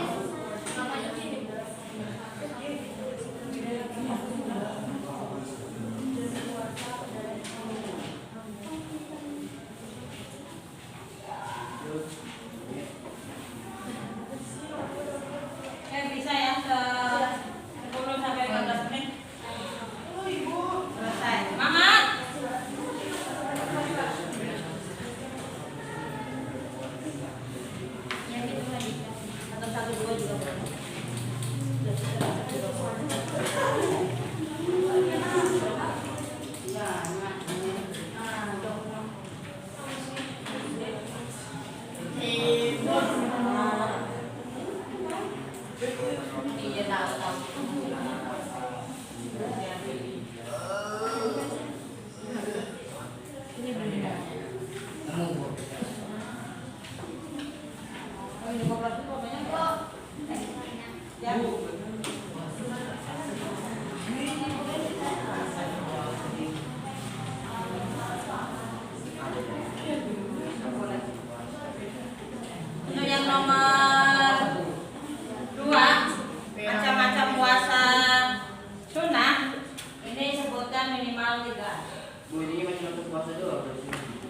Bu ini masih untuk puasa doang dari sini.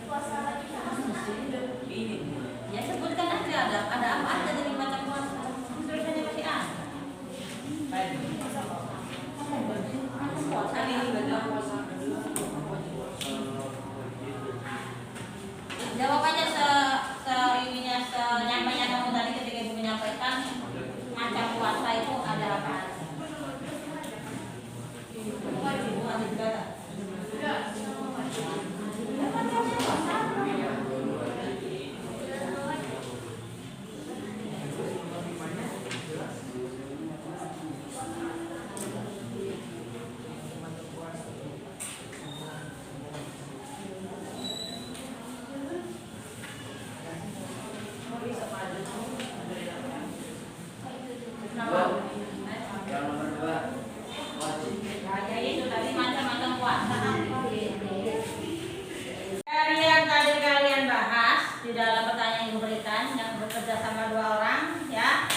Puasa lagi Ini. Ya sebutkan aja ada apa aja dari macam puasa. Tulisannya masih ada. Puasa ini puasa. Jawab aja ininya senyampainya kamu tadi ketika ibu menyampaikan macam puasa itu ada apa aja. Ibu ada juga tak? Macamnya puasa. Yang nomor 2 wajib. Ya itu tadi macam-macam puasa. Kalian tadi kalian bahas di dalam pertanyaan yang diberikan yang bekerja sama 2 orang ya.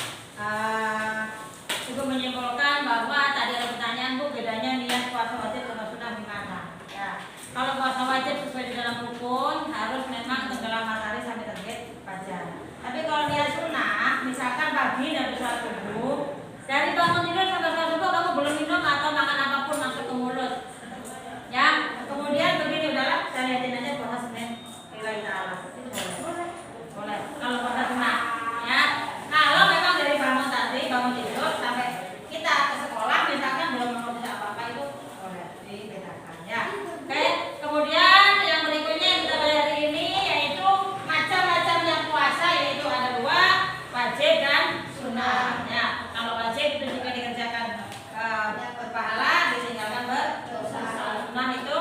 Ibu menyimpulkan bahwa tadi ada pertanyaan Bu, bedanya niat puasa wajib sama sunnah gimana? Ya. Kalau puasa wajib sesuai di dalam rukun harus memang tenggelam matahari sampai terbit fajar. Tapi kalau niat sunnah, misalkan pagi dan sholat subuh, dari bangun tidur sampai sholat subuh kamu belum minum atau makan apapun masuk ke mulut. Ya, kemudian begini udahlah, saya lihatin aja puasa Senin. Lillahi ta'ala. Itu boleh. Boleh. Kalau puasa sunnah, ya. Kalau memang dari bangun tadi, bangun tidur sampai kita ke sekolah misalkan belum mengonsumsi apa-apa itu boleh dibedakan ya. Oke, kemudian yang berikutnya yang kita belajar hari ini yaitu macam-macamnya puasa, yaitu ada 2, wajib dan sunnah. Ya, kalau wajib itu jika dikerjakan berpahala, ditinggalkan berdosa. Sunnah itu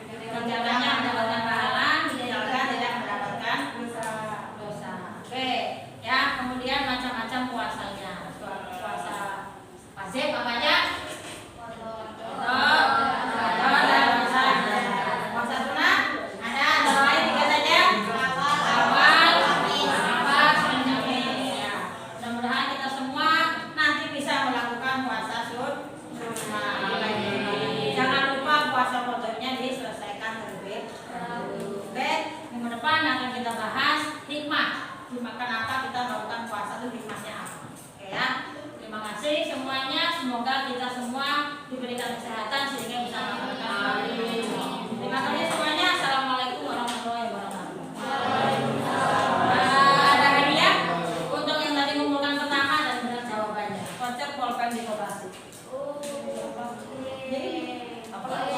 dikerjakannya mendapatkan pahala, ditinggalkan tidak mendapatkan dosa. Oke, ya kemudian macam-macam puasanya. Puasa wajib apa aja? Puasa sunnah ada lain 3 saja. Awal, Arafah, Kamis. Ya. Mudah-mudahan kita semua nanti bisa melakukan puasa sunnah. Jangan lupa puasa kodoknya diselesaikan terlebih dahulu. Oke, minggu depan akan kita bahas hikmah. Kenapa kita melakukan puasa itu hikmahnya apa? Oke ya. Terima kasih semuanya. Semoga kita semua diberikan kesehatan sehingga bisa melakukan ibadah. Terima kasih semuanya. Assalamualaikum warahmatullahi wabarakatuh. Ada hadiah untuk yang tadi mengumpulkan pertama dan benar jawabannya. Konsep pulpen di koperasi. Jadi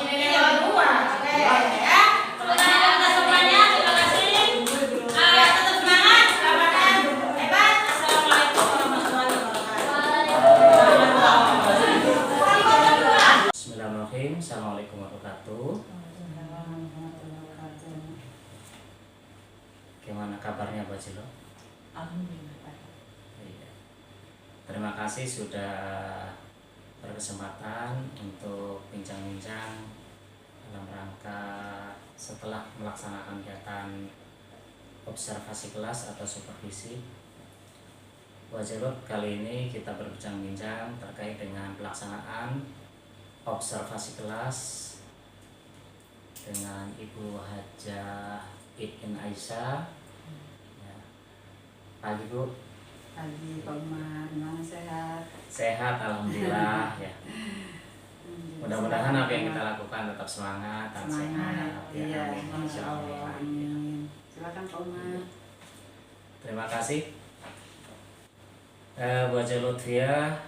ini yang 2. Oke ya. Tepuk tangan untuk semuanya. Terima kasih. Tetap semangat. Selamat hebat. Assalamualaikum warahmatullahi wabarakatuh. Bismillahirrahmanirrahim. Assalamualaikum warahmatullahi wabarakatuh. Gimana kabarnya Mbak Jilo? Alhamdulillah. Iya. Terima kasih sudah berkesempatan untuk bincang-bincang dalam rangka setelah melaksanakan kegiatan observasi kelas atau supervisi. Wajalot kali ini kita berbincang-bincang terkait dengan pelaksanaan observasi kelas dengan Ibu Hajah Ibn Aisyah. Ya. Pagi Bu. Pagi Pak Umar, gimana sehat? Sehat alhamdulillah ya. Mudah-mudahan apa yang kita lakukan tetap semangat dan Semangat, sehat. Ya, iya, amin. Masya Allah, amin. Silakan Pak Umar. Terima kasih. Bu Haja Lutfia,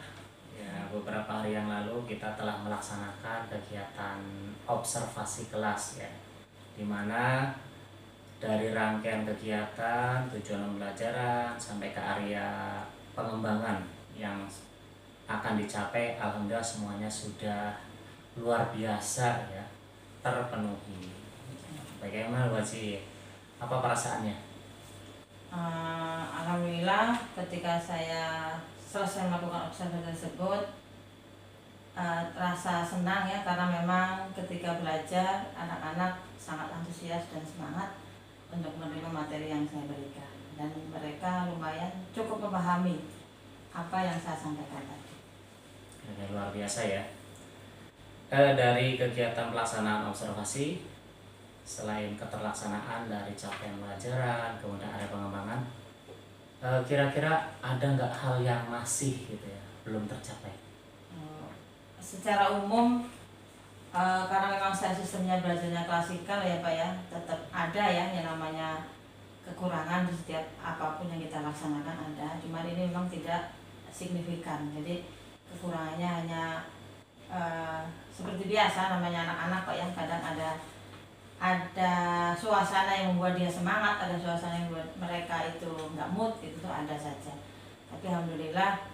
ya, beberapa hari yang lalu kita telah melaksanakan kegiatan observasi kelas ya, di mana dari rangkaian kegiatan tujuan pembelajaran sampai ke area pengembangan yang akan dicapai, alhamdulillah semuanya sudah luar biasa ya, terpenuhi. Bagaimana Bu Haji? Apa perasaannya? Alhamdulillah ketika saya selesai melakukan observasi tersebut terasa senang ya, karena memang ketika belajar anak-anak sangat antusias dan semangat untuk menerima materi yang saya berikan, dan mereka lumayan cukup memahami apa yang saya sampaikan tadi. Luar biasa ya. Dari kegiatan pelaksanaan observasi, selain keterlaksanaan dari capaian pelajaran, kemudian ada pengembangan, kira-kira ada nggak hal yang masih gitu ya belum tercapai? Secara umum karena memang saya sistemnya belajarnya klasikal ya Pak ya, tetap ada ya yang namanya kekurangan di setiap apapun yang kita laksanakan ada, cuman ini memang tidak signifikan. Jadi kekurangannya hanya seperti biasa, namanya anak-anak Pak ya, kadang ada suasana yang membuat dia semangat, ada suasana yang membuat mereka itu nggak mood, itu tuh ada saja. Tapi alhamdulillah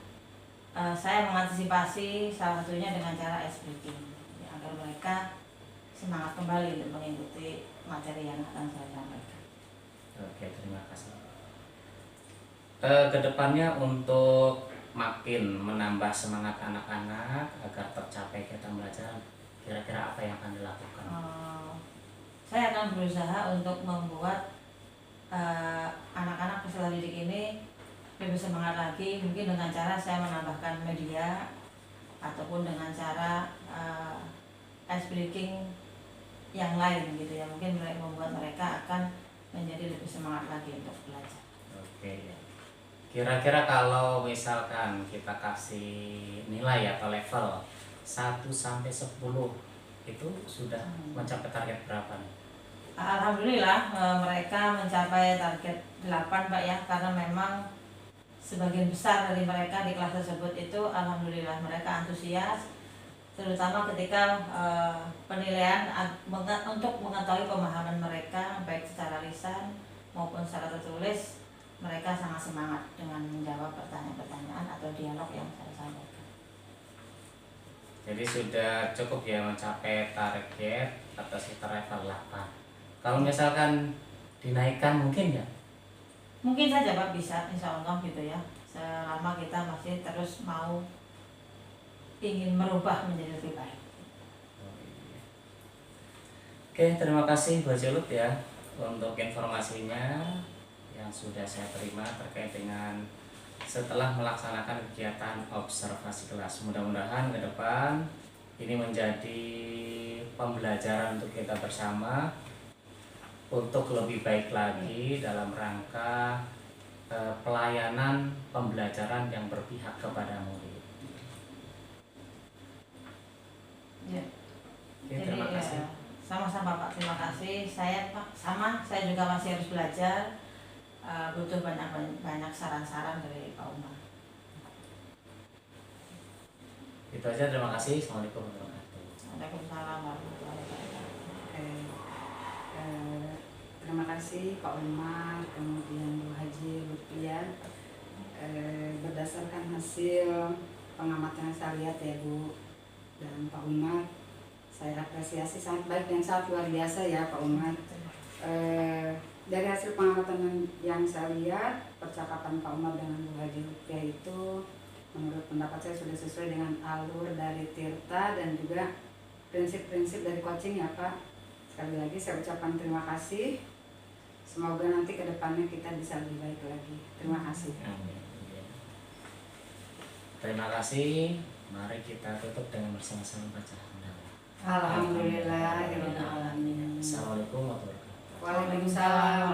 saya mengantisipasi salah satunya dengan cara ice breaking ya, agar mereka semangat kembali untuk mengikuti materi yang akan saya sampaikan. Oke, terima kasih. Kedepannya untuk makin menambah semangat anak-anak agar tercapai kegiatan belajar, kira-kira apa yang akan dilakukan? Saya akan berusaha untuk membuat anak-anak peserta didik ini lebih semangat lagi, mungkin dengan cara saya menambahkan media ataupun dengan cara ice breaking yang lain gitu ya, mungkin membuat mereka akan menjadi lebih semangat lagi untuk belajar. Oke. Kira-kira kalau misalkan kita kasih nilai atau level 1 sampai 10 itu sudah mencapai target berapa nih? Alhamdulillah mereka mencapai target 8 Pak ya, karena memang sebagian besar dari mereka di kelas tersebut itu alhamdulillah mereka antusias, terutama ketika penilaian untuk mengetahui pemahaman mereka baik secara lisan maupun secara tertulis. Mereka sangat semangat dengan menjawab pertanyaan-pertanyaan atau dialog yang saya sampaikan. Jadi sudah cukup ya mencapai target atau sekitar level 8. Kalau misalkan dinaikkan mungkin ya? Mungkin saja Pak, bisa, insya Allah gitu ya, selama kita masih terus mau ingin merubah menjadi lebih baik. Oke, terima kasih Bu Julut ya untuk informasinya yang sudah saya terima terkait dengan setelah melaksanakan kegiatan observasi kelas. Mudah-mudahan ke depan ini menjadi pembelajaran untuk kita bersama untuk lebih baik lagi dalam rangka pelayanan pembelajaran yang berpihak kepada murid. Ya. Oke, terima kasih. Sama-sama Pak, terima kasih. Saya juga masih harus belajar. Butuh banyak saran-saran dari Pak Umar. Itu aja, terima kasih. Assalamualaikum warahmatullahi wabarakatuh. Waalaikumsalam warahmatullahi wabarakatuh. Terima kasih Pak Umar, kemudian Bu Haji Lutfian. Berdasarkan hasil pengamatan yang saya lihat ya Bu dan Pak Umar, saya apresiasi sangat baik dan sangat luar biasa ya Pak Umar. Dari hasil pengamatan yang saya lihat, percakapan Pak Umar dengan Bu Haji Lutfian itu menurut pendapat saya sudah sesuai dengan alur dari Tirta dan juga prinsip-prinsip dari coaching ya Pak. Sekali lagi saya ucapkan terima kasih. Semoga nanti ke depannya kita bisa lebih baik lagi. Terima kasih. Terima kasih. Mari kita tutup dengan bersama-sama baca Alhamdulillah. Assalamualaikum warahmatullahi wabarakatuh. Waalaikumsalam.